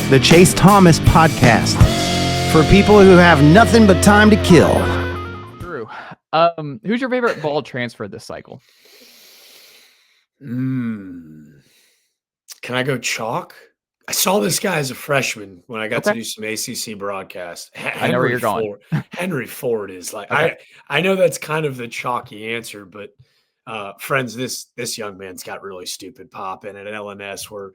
the Chase Thomas Podcast, for people who have nothing but time to kill. Drew, who's your favorite Vol transfer this cycle? Can I go chalk? I saw this guy as a freshman when I got to do some ACC broadcast. I know where you're going. Henry Ford is like, Okay. I know that's kind of the chalky answer, but friends, this young man's got really stupid pop in at LNS where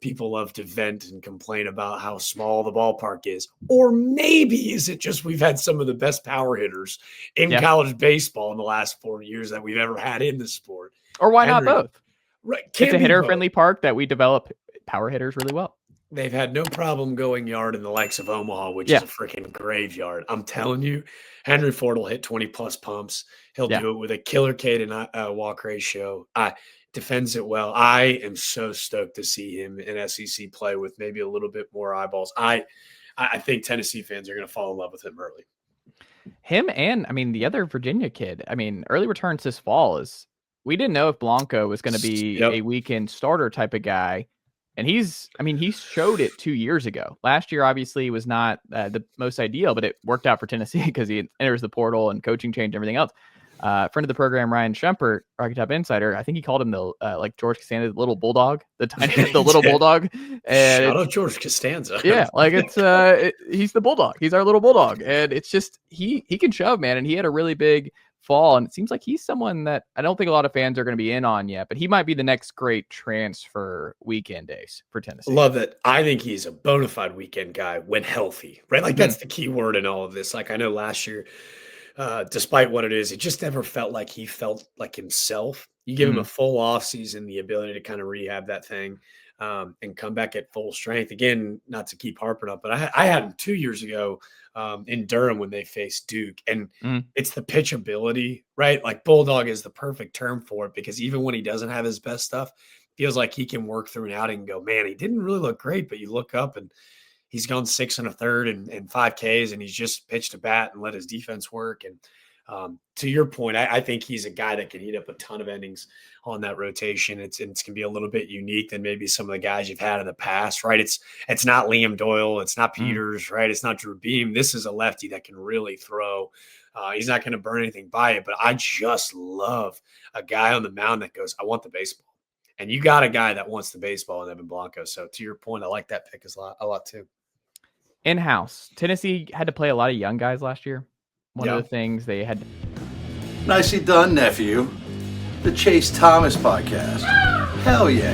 people love to vent and complain about how small the ballpark is. Or maybe is it just we've had some of the best power hitters in college baseball in the last 4 years that we've ever had in the sport. Or why not both? Right, it's a hitter-friendly park that we develop power hitters really well. They've had no problem going yard in the likes of Omaha, which is a freaking graveyard. I'm telling you, Henry Ford will hit 20-plus pumps. He'll do it with a killer K to walk ratio. Defends it well. I am so stoked to see him in SEC play with maybe a little bit more eyeballs. I think Tennessee fans are going to fall in love with him early. Him and, the other Virginia kid. Early returns this fall is – we didn't know if Blanco was going to be a weekend starter type of guy. And he showed it 2 years ago. Last year, obviously, was not the most ideal, but it worked out for Tennessee because he enters the portal and coaching change and everything else. Friend of the program, Ryan Schumpert, Archetype Insider, I think he called him the like George Costanza, the little bulldog, the little bulldog. And shout out George Costanza. Yeah, like he's the bulldog. He's our little bulldog, and it's just he can shove, man. And he had a really big fall, and it seems like he's someone that I don't think a lot of fans are going to be in on yet, but he might be the next great transfer weekend days for Tennessee. Love that. I think he's a bona fide weekend guy when healthy, right? Like that's the key word in all of this. Like I know last year, despite what it is, it just never felt like he felt like himself. You give him a full offseason, the ability to kind of rehab that thing and come back at full strength. Again, not to keep harping up, but I had him 2 years ago in Durham when they faced Duke. And it's the pitchability, right? Like Bulldog is the perfect term for it because even when he doesn't have his best stuff, feels like he can work through an outing and go, man, he didn't really look great, but you look up and he's gone 6 1/3 and 5 Ks and he's just pitched a bat and let his defense work. And to your point, I think he's a guy that can eat up a ton of innings on that rotation. It's going to be a little bit unique than maybe some of the guys you've had in the past, right? It's not Liam Doyle. It's not Peters, right? It's not Drew Beam. This is a lefty that can really throw. He's not going to burn anything by it, but I just love a guy on the mound that goes, I want the baseball. And you got a guy that wants the baseball in Evan Blanco. So to your point, I like that pick a lot too. In-house, Tennessee had to play a lot of young guys last year. One of the things they had. Nicely done, nephew. The Chase Thomas Podcast. Hell yeah.